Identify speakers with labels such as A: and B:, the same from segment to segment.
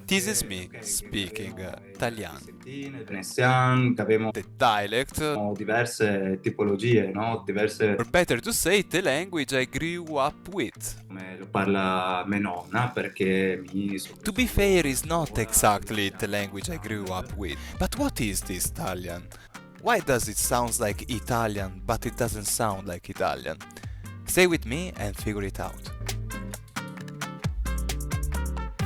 A: This is me speaking Italian.
B: Venezian, che avevamo
A: The dialect,
B: diverse tipologie, no? Diverse,
A: or better to say, the language I grew up with.
B: come lo parla mia nonna, perché
A: To be fair, is not exactly the language I grew up with. But what is this Italian? Why does it sound like Italian, but it doesn't sound like Italian? Stay with me and figure it out.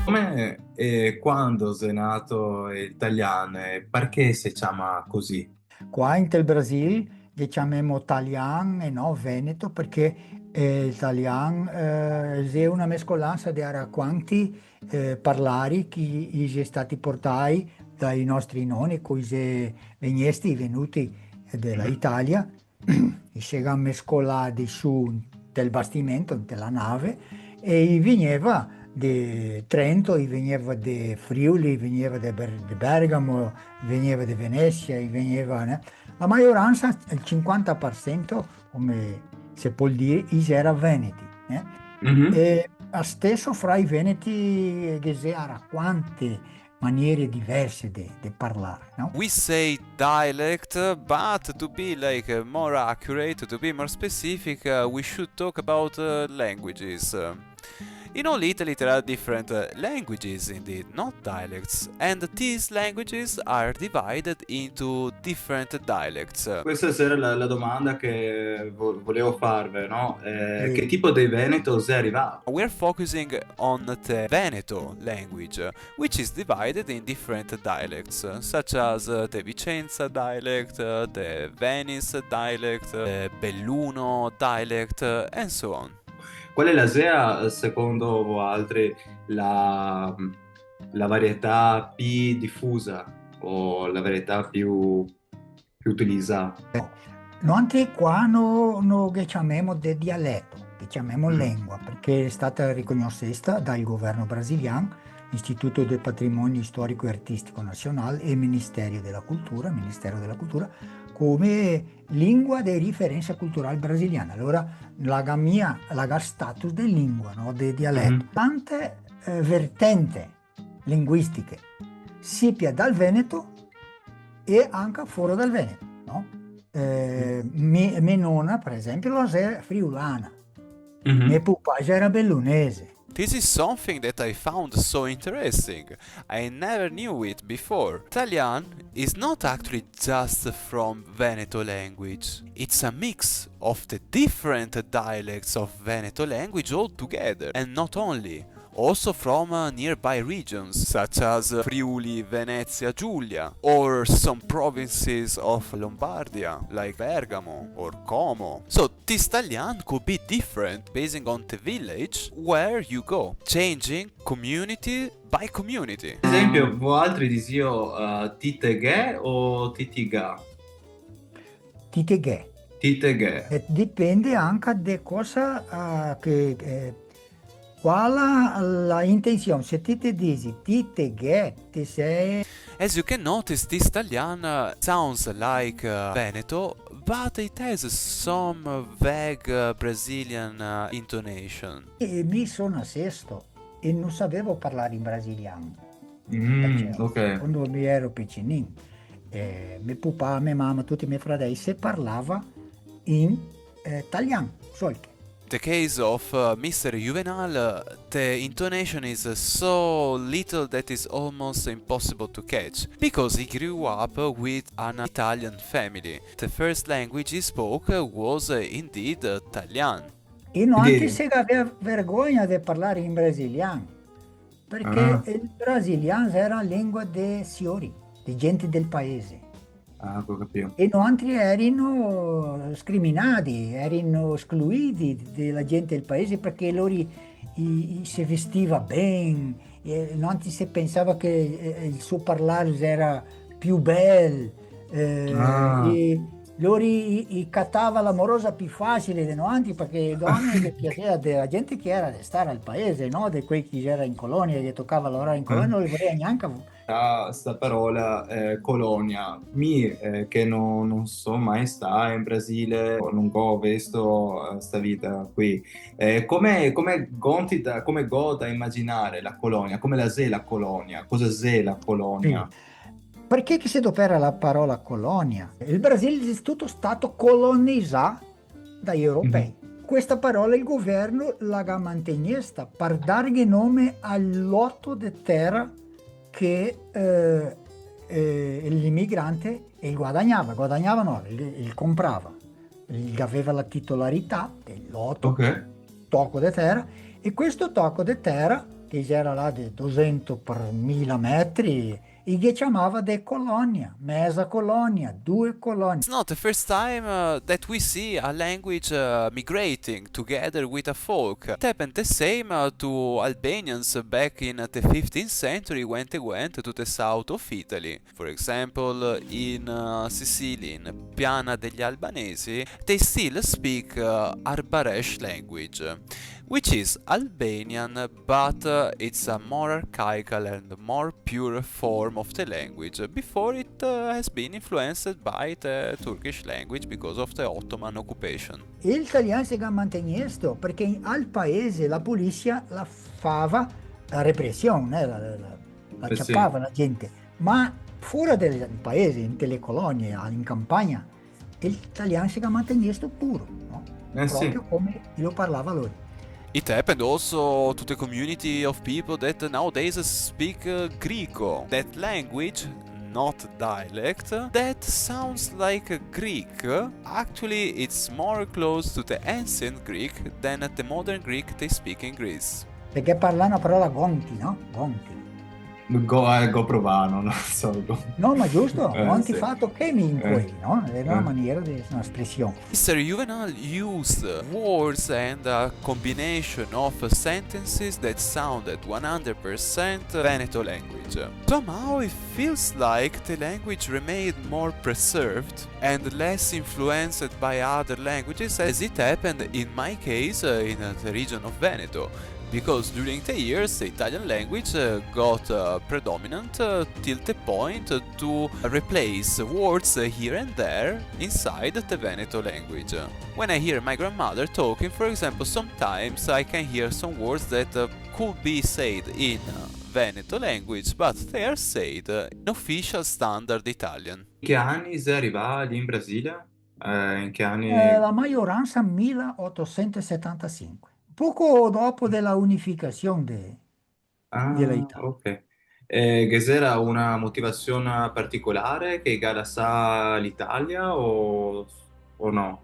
B: come e quando sei nato italiano e perché si chiama così?
C: Qua in tel Brasil li chiamiamo Talian e no Veneto perché il Talian è una mescolanza di quanti parlari che sono stati portati dai nostri nonni, cui venuti dall'Italia, e si sono mescolati su del bastimento, della nave, e veniva di Trento, veniva di Friuli, veniva di Bergamo, veniva di Venezia, veniva, la maggioranza, il 50%, come si può dire, era veneti.
B: Mhm.
C: E stesso fra i veneti che si ha quante maniere diverse di parlare, no?
A: We say dialect, but to be more accurate, to be more specific, we should talk about languages. In all Italy there are different languages indeed, not dialects, and these languages are divided into different dialects.
B: Questa era la domanda che volevo farvi, no?
C: Sì.
B: Che tipo di Veneto sei arrivato?
A: We're focusing on the Veneto language, which is divided in different dialects, such as the Vicenza dialect, the Venice dialect, the Belluno dialect, and so on.
B: Qual è la SEA, secondo voi altri, la varietà più diffusa o la varietà più utilizzata?
C: Noi qua no che chiamiamo di dialetto, che chiamiamo lingua, perché è stata riconosciuta dal governo brasiliano, Istituto del Patrimonio Storico e Artistico Nazionale e Ministero della Cultura, come lingua di riferenza culturale brasiliana. Allora, la status di lingua, no? Di dialetto. Tante vertenti linguistiche, sia dal Veneto e anche fuori dal Veneto, no? Mia nonna, per esempio, era friulana, mio papà era bellunese.
A: This is something that I found so interesting. I never knew it before. Italian is not actually just from Veneto language. It's a mix of the different dialects of Veneto language all together. And not only, also from nearby regions such as Friuli, Venezia, Giulia, or some provinces of Lombardia like Bergamo or Como. So this Italian could be different based on the village where you go, changing community by community.
B: Ad esempio, voi altri disio titeghe o titiga?
C: Titeghe.
B: Titeghe.
C: Dipende anche da cosa qual la intenzione. Se ti dici titeghe, ti sei...
A: As you can notice, this Italian sounds like Veneto, but it has some vague Brazilian intonation.
C: E mi sono a Sesto e non sapevo parlare in brasiliano.
B: Ok.
C: Quando mi ero piccinino, mio papà, mia mamma, tutti i miei fratelli si parlava in italiano, solche.
A: The case of Mr. Juvenal, the intonation is so little that is almost impossible to catch, because he grew up with an Italian family. The first language he spoke was indeed Italian.
C: E non anche se aveva vergogna di parlare in brasiliano, perché il brasiliano era la lingua dei signori, di gente del paese.
B: Ah, ho capito.
C: E non altri erano scriminati, erano esclusi dalla gente del paese perché loro si vestiva bene, non si pensava che il suo parlare era più bello. loro cattava l'amorosa più facile di noi perché le donne che piaceva della gente che era di stare al paese, no? Di quei che era in colonia, che toccava lavorare in colonia, non li voleva neanche.
B: Sta parola colonia, che non so mai sta in Brasile, non ho visto sta vita qui. Come go da immaginare la colonia, come la sei la colonia, cosa sei la colonia?
C: Sì. Perché che si adopera la parola colonia? Il Brasile è tutto stato colonizzato dagli europei. Questa parola il governo l'ha mantenuta per dargli nome al lotto di terra che l'immigrante guadagnava no, il comprava, aveva la titolarità del lotto,
B: Ok.
C: tocco di terra, e questo tocco di terra, che era là di 200 per 1000 metri, e che chiamava de colonia, mezza colonia, due colonie.
A: It's not the first time that we see a language migrating together with a folk. It happened the same to Albanians back in the 15th century when they went to the south of Italy. For example, in Sicily, in Piana degli Albanesi, they still speak Arbaresh language, which is Albanian, but it's a more archaical and more pure form of the language before it has been influenced by the Turkish language because of the Ottoman occupation.
C: Il italiano si è mantenuto perché al paese la polizia la fava la repressione, la
B: Sì.
C: ciappava la gente, ma fuori del paese, in delle colonie, in campagna, l'italiano si è mantenuto puro, no?
B: Sì.
C: Proprio come lo parlava lui.
A: It happened also to the community of people that nowadays speak Greco, that language, not dialect, that sounds like Greek. Actually, it's more close to the ancient Greek than the modern Greek they speak in Greece.
C: Perché parla una parola gonti, no? Gonti.
B: Go provano, non so.
C: No, ma giusto, gonti
B: Sì.
C: fatto che minque, no? È una maniera di un'espressione.
A: Mr. Juvenal used words and a combination of sentences that sounded 100% Veneto language. Somehow it feels like the language remained more preserved and less influenced by other languages, as it happened in my case in the region of Veneto. Because during the years the Italian language got predominant till the point to replace words here and there inside the Veneto language. When I hear my grandmother talking, for example, sometimes I can hear some words that could be said in Veneto language, but they are said in official standard Italian.
B: In che anni sei arrivato in Brasile? In che anni?
C: La maggioranza 1875, poco dopo della unificazione dell'Italia.
B: Ok. Che c'era una motivazione particolare che Galassa l'Italia o no?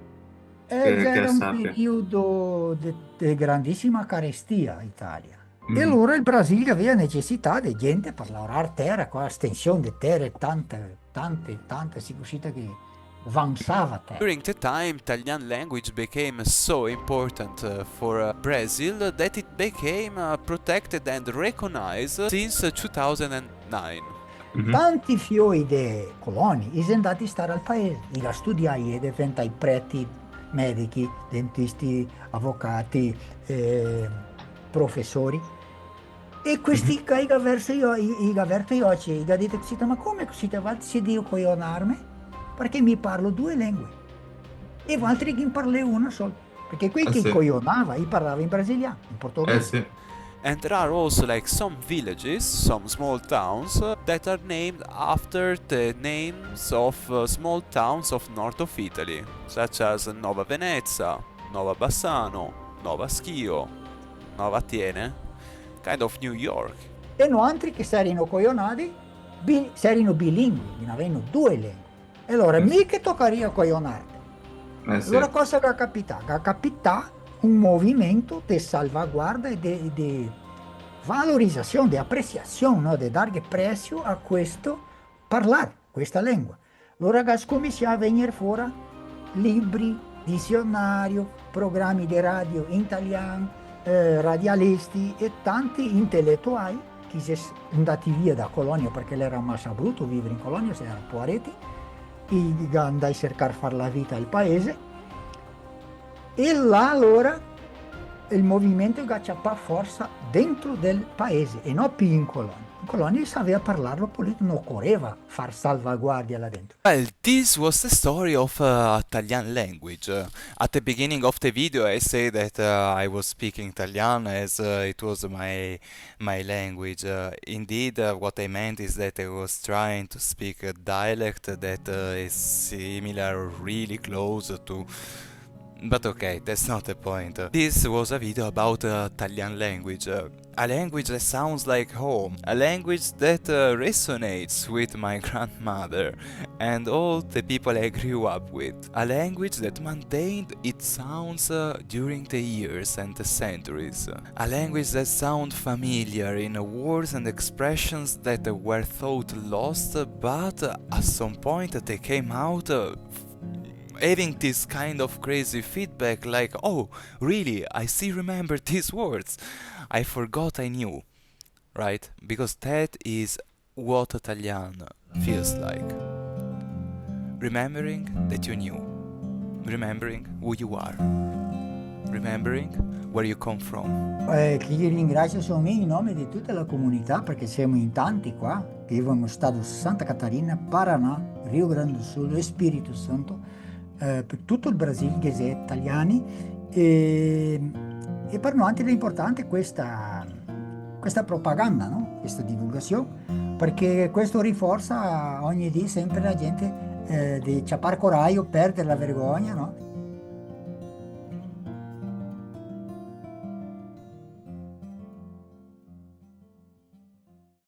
B: Che
C: C'era un
B: sappia.
C: periodo di grandissima carestia in Italia. E
B: Mm.
C: allora il Brasile aveva necessità di gente per lavorare terra, con la estensione di terre, tante, si riuscita che avanzava terra.
A: During the time, Italian language became so important for Brazil that it became protected and recognized since 2009.
B: Mhm.
C: Tanti fioi di coloni sono andati a stare al paese, a studiare, diventare preti, medici, dentisti, avvocati, professori. E questi che hanno verso gli occhi, hanno detto, ma come si dice coglionarmi? Perché mi parlo due lingue. E altri che parlano una sola. Perché qui che
B: Sì.
C: coglionava, parlava in brasiliano, in portoghese.
B: Sì.
A: And there are also like some villages, some small towns that are named after the names of small towns of north of Italy, such as Nova Venezia, Nova Bassano, Nova Schio, Nova Tiene, kind of New York.
C: E no altri che saranno coglionati, saranno bilingui, avevano due lingue. E allora mica toccaria coglionarti.
B: Sì.
C: Allora cosa che capita? Che capita un movimento di salvaguardia e di valorizzazione, di appreciazione, no? Di dare prezzo a questo parlare, questa lingua. Allora che comincia a venire fuori libri, dizionario, programmi di radio in italiano, radialisti e tanti intellettuali che sono andati via da colonia perché era massa brutto vivere in colonia, se erano poveretti, e andai a cercare fare la vita al paese. E là allora il movimento gacciapà forza dentro del paese e non più in colonia. In colonia sapeva parlarlo pulito, non occorreva far salvaguardia là dentro.
A: Well, this was the story of Italian language. At the beginning of the video, I say that I was speaking Italian as it was my language. Indeed, what I meant is that I was trying to speak a dialect that is similar, really close to. But okay, that's not the point. This was a video about Italian language. A language that sounds like home, a language that resonates with my grandmother and all the people I grew up with, a language that maintained its sounds during the years and the centuries, a language that sounds familiar in words and expressions that were thought lost, but at some point they came out having this kind of crazy feedback like, oh, really, I still remember these words. I forgot I knew, right? Because that is what Italian feels like. Remembering that you knew. Remembering who you are. Remembering where you come from.
C: Chi ringrazio sono io in nome di tutta la comunità, perché siamo in tanti qua, che vivono nello stato Santa Catarina, Paraná, Rio Grande do Sul e Spirito Santo, per tutto il Brasile, che è italiani, e per noi è importante questa propaganda, no? Questa divulgazione, perché questo rinforza ogni giorno sempre la gente di ciappare coraggio, perdere la vergogna, no?